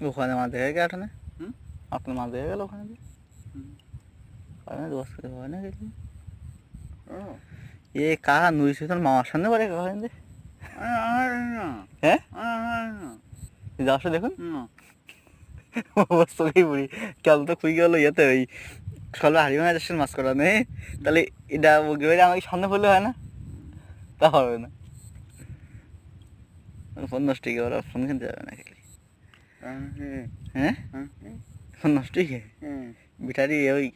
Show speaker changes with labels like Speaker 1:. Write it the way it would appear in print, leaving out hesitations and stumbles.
Speaker 1: ওখানে মাছ দেখে গেছে না? আপনার মাছ দেখে গেল ওখানে দিয়ে দোষ করে হয় না গেছি এ কাকা নুড়ি সুতন মামার সামনে পড়ে ওখানে দিয়ে হ্যাঁ যাস দেখুন চলেই পড়ি কাল তো খুই গেল ইয়েতে ওই সকালে হারিয়ে যাচ্ছেন মাছ করা নেই তাহলে এটা আমাকে সামনে পড়লে হয় না তা হবে না ফোন নষ্ট হয়ে গেল ফোন কিনতে যাবে না খেলে হ্যাঁ ফোন নষ্ট হয়ে গে ব্যাটারি ওই